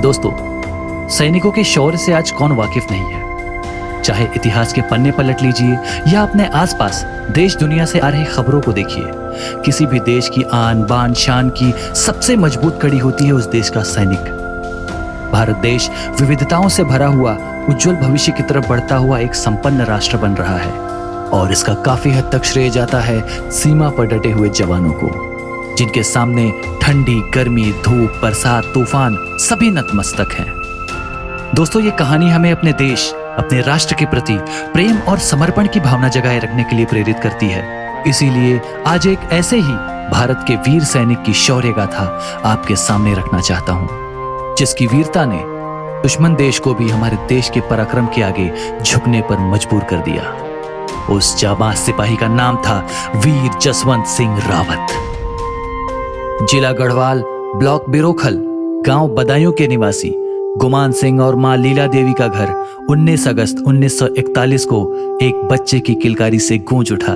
दोस्तों, सैनिकों के शौर्य से आज कौन वाकिफ नहीं है। चाहे इतिहास के पन्ने पलट लीजिए या अपने आसपास देश दुनिया से आ रही खबरों को देखिए, किसी भी देश की आन बान शान की सबसे मजबूत कड़ी होती है उस देश का सैनिक। भारत देश विविधताओं से भरा हुआ उज्जवल भविष्य की तरफ बढ़ता हुआ एक संपन्न राष्ट्र बन रहा है और इसका काफी हद तक श्रेय जाता है सीमा पर डटे हुए जवानों को, जिनके सामने ठंडी, गर्मी, धूप, बरसात, तूफान सभी नतमस्तक हैं। दोस्तों, ये कहानी हमें अपने देश, अपने राष्ट्र के प्रति प्रेम और समर्पण की भावना जगाए रखने के लिए प्रेरित करती है। इसीलिए आज एक ऐसे ही भारत के वीर सैनिक की शौर्य गाथा आपके सामने रखना चाहता हूं, जिसकी वीरता ने दुश्मन देश को भी हमारे देश के पराक्रम के आगे झुकने पर मजबूर कर दिया। उस जाबाज सिपाही का नाम था वीर जसवंत सिंह रावत। जिला गढ़वाल, ब्लॉक बिरोखल, गांव बदायूं के निवासी गुमान सिंह और मां लीला देवी का घर 19 अगस्त 1941 को एक बच्चे की किलकारी से गूंज उठा,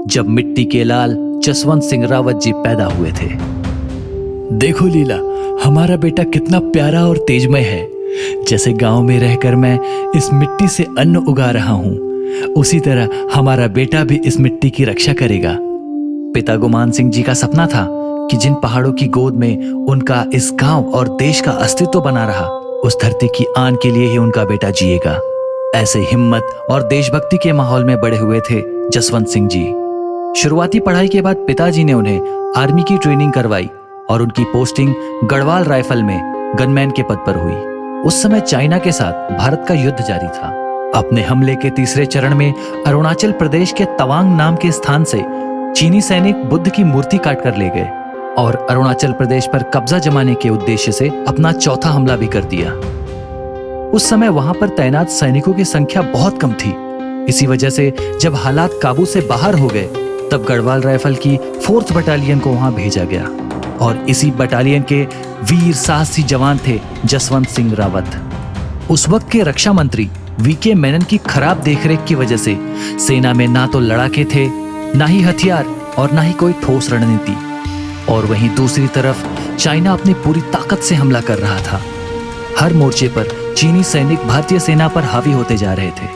जब मिट्टी के लाल जसवंत सिंह रावत जी पैदा हुए थे। देखो लीला, हमारा बेटा कितना प्यारा और तेजमय है। जैसे गांव में रहकर मैं इस मिट्टी से अन्न उगा रहा हूं, उसी तरह हमारा बेटा भी इस मिट्टी की रक्षा करेगा। पिता गुमान सिंह जी का सपना था कि जिन पहाड़ों की गोद में उनका इस गांव और देश का अस्तित्व बना रहा, उस धरती की आन के लिए ही उनका बेटा जिएगा। ऐसे हिम्मत और देशभक्ति के माहौल में बड़े हुए थे जसवंत सिंह जी। शुरुआती पढ़ाई के बाद पिताजी ने उन्हें आर्मी की ट्रेनिंग करवाई और उनकी पोस्टिंग गढ़वाल राइफल में गनमैन के पद पर हुई। उस समय चाइना के साथ भारत का युद्ध जारी था। अपने हमले के तीसरे चरण में अरुणाचल प्रदेश के तवांग नाम के स्थान से चीनी सैनिक बुद्ध की मूर्ति काट कर ले गए और अरुणाचल प्रदेश पर कब्जा जमाने के उद्देश्य से अपना चौथा हमला भी कर दिया। उस समय वहां पर तैनात सैनिकों की संख्या बहुत कम थी। इसी वजह से जब हालात काबू से बाहर हो गए, तब गढ़वाल राइफल की 4th बटालियन को वहां भेजा गया और इसी बटालियन के वीर साहसी जवान थे जसवंत सिंह रावत। उस वक्त के रक्षा मंत्री वीके मेनन की खराब देखरेख की वजह से सेना में ना तो लड़ाके थे, ना ही हथियार और ना ही कोई ठोस रणनीति। और वहीं दूसरी तरफ चाइना अपनी पूरी ताकत से हमला कर रहा था। हर मोर्चे पर चीनी सैनिक भारतीय सेना पर हावी होते जा रहे थे।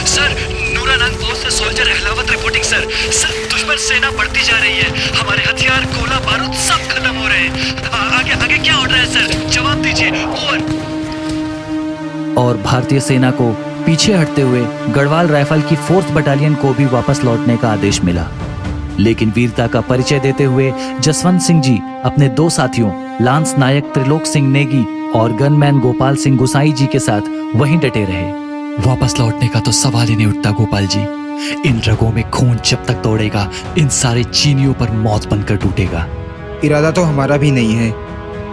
सर, नूरानांग पोस्ट से सोल्जर अहलावत रिपोर्टिंग सर। दुश्मन सेना बढ़ती जा रही है। हमारे हथियार, गोला बारूद सब खत्म हो रहे हैं। आगे आगे क्या ऑर्डर है सर? जवाब दीजिए। ओवर। और भारतीय सेना को पीछे हटते हुए गढ़वाल राइफल की 4th बटालियन को भी वापस लौटने का आदेश मिला। लेकिन वीरता का परिचय देते हुए जसवंत सिंह जी अपने 2 साथियों लांस नायक त्रिलोक सिंह नेगी और गनमैन गोपाल सिंह गुसाई जी के साथ वहीं डटे रहे। वापस लौटने का तो सवाल ही नहीं उठता गोपाल जी। इन रगों में खून जब तक दौड़ेगा, इन सारे चीनियों पर मौत बनकर टूटेगा। इरादा तो हमारा भी नहीं है,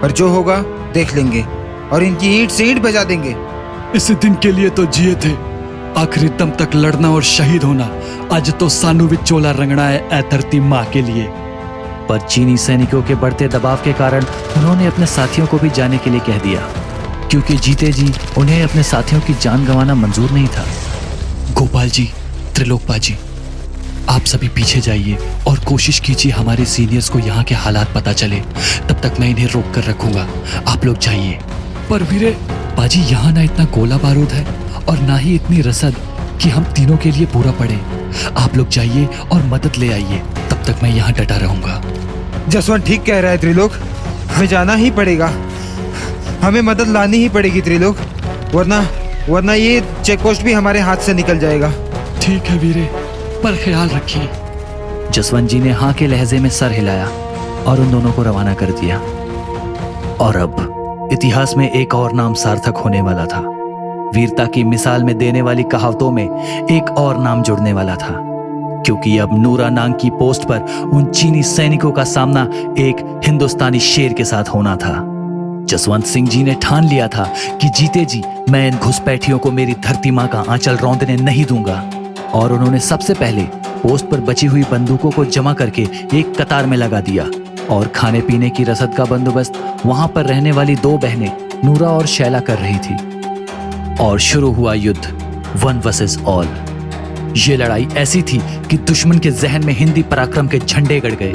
पर जो होगा देख लेंगे और इनकी ईंट से ईंट बजा देंगे। इस दिन के लिए तो जिए थे, आखिरी दम तक लड़ना और शहीद होना। आज तो सानू विचोला रंगना है ए धरती माँ के लिए। पर चीनी सैनिकों के बढ़ते दबाव के कारण उन्होंने अपने साथियों को भी जाने के लिए कह दिया, क्योंकि जीते जी उन्हें अपने साथियों की जान गंवाना मंजूर नहीं था। गोपाल जी, त्रिलोकपा जी, आप सभी पीछे जाइए और कोशिश कीजिए हमारे सीनियर्स को यहाँ के हालात पता चले। तब तक मैं इन्हें रोक कर रखूंगा, आप लोग जाइए। पर वीरे बाजी, यहाँ ना इतना गोला बारूद है और ना ही इतनी रसद कि हम तीनों के लिए पूरा पड़े। आप लोग जाइए और मदद ले आइए, तब तक मैं यहाँ डटा रहूंगा। जसवंत ठीक कह रहा है त्रिलोक, हमें जाना ही पड़ेगा। हमें मदद लानी ही पड़ेगी त्रिलोक, वरना ये चेक पोस्ट भी हमारे हाथ से निकल जाएगा। ठीक है वीरे, पर ख्याल रखिए। जसवंत जी ने हाँ के लहजे में सर हिलाया और उन दोनों को रवाना कर दिया। और अब इतिहास में एक और नाम सार्थक होने वाला था। वीरता की मिसाल में देने वाली कहावतों में एक और नाम जुड़ने वाला था, क्योंकि अब नूरानांग की पोस्ट पर उन चीनी सैनिकों का सामना एक हिंदुस्तानी शेर के साथ होना था। जसवंत सिंह जी ने ठान लिया था कि जीते जी मैं इन घुसपैठियों को मेरी धरती माँ का आंचल रौंदने नहीं दूंगा। और उन्होंने सबसे पहले पोस्ट पर बची हुई बंदूकों को जमा करके एक कतार में लगा दिया और खाने पीने की रसद का बंदोबस्त वहां पर रहने वाली 2 बहनें नूरा और शैला कर रही थी। और शुरू हुआ युद्ध, 1 वर्सेस ऑल। ये लड़ाई ऐसी थी कि दुश्मन के जहन में हिंदी पराक्रम के झंडे गड़ गए।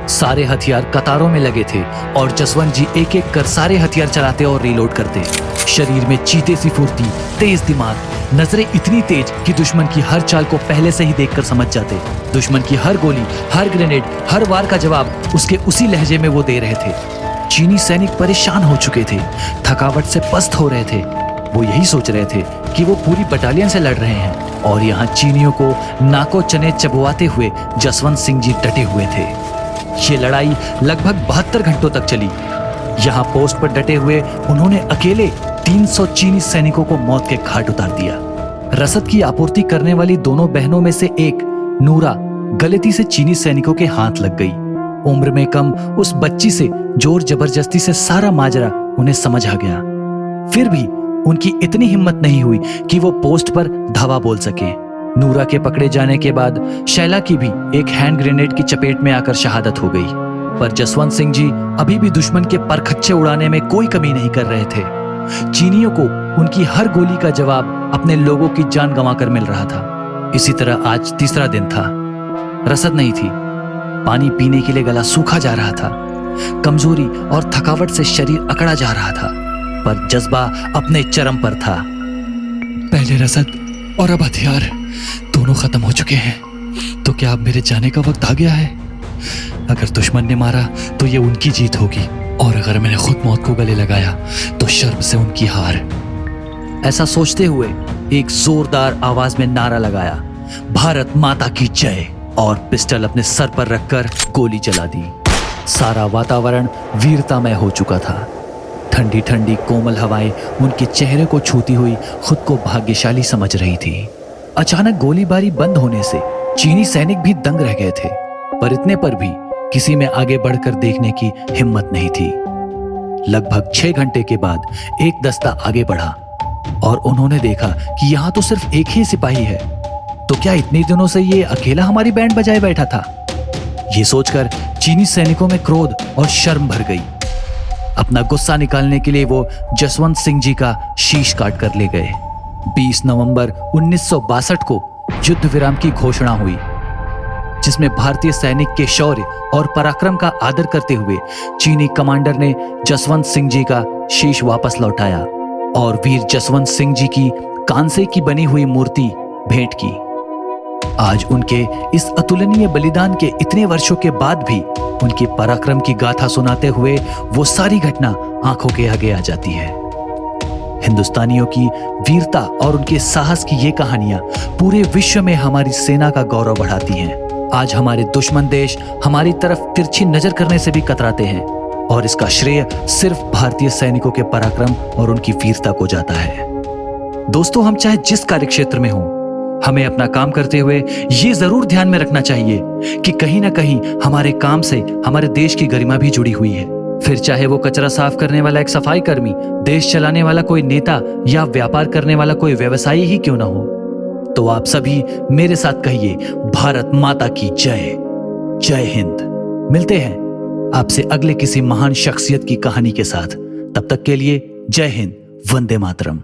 सारे हथियार कतारों में लगे थे और जसवंत जी एक एक कर सारे हथियार चलाते और रीलोड करते। शरीर में चीते सी फुर्ती, तेज दिमाग, नजरें इतनी तेज कि दुश्मन की हर चाल को पहले से ही देखकर समझ जाते। दुश्मन की हर गोली, हर ग्रेनेड, हर वार का जवाब उसके उसी लहजे में वो दे रहे थे। चीनी सैनिक परेशान हो चुके थे, थकावट से पस्त हो रहे थे। वो यही सोच रहे थे कि वो पूरी बटालियन से लड़ रहे हैं और यहाँ चीनियों को नाको चने चबवाते हुए जसवंत सिंह जी डटे हुए थे। ये लड़ाई लगभग 72 घंटों तक चली। यहाँ पोस्ट पर डटे हुए उन्होंने अकेले 300 चीनी सैनिकों को मौत के घाट उतार दिया। रसद की आपूर्ति करने वाली दोनों बहनों में से एक नूरा गलती से चीनी सैनिकों के हाथ लग गई। उम्र में कम उस बच्ची से जोर जबरदस्ती से सारा माजरा उन्हें समझ आ गया। फिर भी उनकी इतनी हिम्मत नहीं हुई कि वो पोस्ट पर धावा बोल सके। नूरा के पकड़े जाने के बाद शैला की भी एक हैंड ग्रेनेड की चपेट में आकर शहादत हो गई। पर जसवंत सिंह जी अभी भी दुश्मन के परखच्चे उड़ाने में कोई कमी नहीं कर रहे थे। चीनियों को उनकी हर गोली का जवाब अपने लोगों की जान गंवाकर मिल रहा था। इसी तरह आज तीसरा दिन था। रसद नहीं थी, पानी पीने के लिए गला सूखा जा रहा था, कमजोरी और थकावट से शरीर अकड़ा जा रहा था, पर जज्बा अपने चरम पर था। पहले रसद और अब हथियार दोनों खत्म हो चुके हैं। तो क्या अब मेरे जाने का वक्त आ गया है? अगर दुश्मन ने मारा तो ये उनकी जीत होगी, और अगर मैंने खुद मौत को गले लगाया तो शर्म से उनकी हार। ऐसा सोचते हुए एक जोरदार आवाज में नारा लगाया, भारत माता की जय, और पिस्टल अपने सर पर रखकर गोली चला दी। सारा वातावरण वीरतामय हो चुका था। ठंडी ठंडी कोमल हवाएं उनके चेहरे को छूती हुई खुद को भाग्यशाली समझ रही थी। अचानक गोलीबारी बंद होने से चीनी सैनिक भी दंग रह गए थे, पर इतने पर भी किसी में आगे बढ़कर देखने की हिम्मत नहीं थी। लगभग 6 घंटे के बाद एक दस्ता आगे बढ़ा और उन्होंने देखा कि यहाँ तो सिर्फ एक ही सिपाही है। तो क्या इतने दिनों से ये अकेला हमारी बैंड बजाए बैठा था? ये सोचकर चीनी सैनिकों में क्रोध और शर्म भर गई। अपना गुस्सा निकालने के लिए वो जसवंत सिंह जी का शीश काट कर ले गए। 20 नवंबर 1962 को युद्ध विराम की घोषणा हुई, जिसमें भारतीय सैनिक के शौर्य और पराक्रम का आदर करते हुए चीनी कमांडर ने जसवंत सिंह जी का शीश वापस लौटाया और वीर जसवंत सिंह जी की कांसे की बनी हुई मूर्ति भेंट की। आज उनके इस अतुलनीय बलिदान के इतने वर्षों के बाद भी उनके पराक्रम की गाथा सुनाते हुए वो सारी घटना आंखों के आगे आ जाती है। हिंदुस्तानियों की वीरता और उनके साहस की ये कहानियां पूरे विश्व में हमारी सेना का गौरव बढ़ाती हैं। आज हमारे दुश्मन देश हमारी तरफ तिरछी नजर करने से भी कतराते हैं, और इसका श्रेय सिर्फ भारतीय सैनिकों के पराक्रम और उनकी वीरता को जाता है। दोस्तों, हम चाहे जिस कार्यक्षेत्र में हों, हमें अपना काम करते हुए ये जरूर ध्यान में रखना चाहिए कि कहीं ना कहीं हमारे काम से हमारे देश की गरिमा भी जुड़ी हुई है। फिर चाहे वो कचरा साफ करने वाला एक सफाई कर्मी, देश चलाने वाला कोई नेता या व्यापार करने वाला कोई व्यवसायी ही क्यों ना हो। तो आप सभी मेरे साथ कहिए, भारत माता की जय। जय हिंद। मिलते हैं आपसे अगले किसी महान शख्सियत की कहानी के साथ। तब तक के लिए जय हिंद, वंदे मातरम।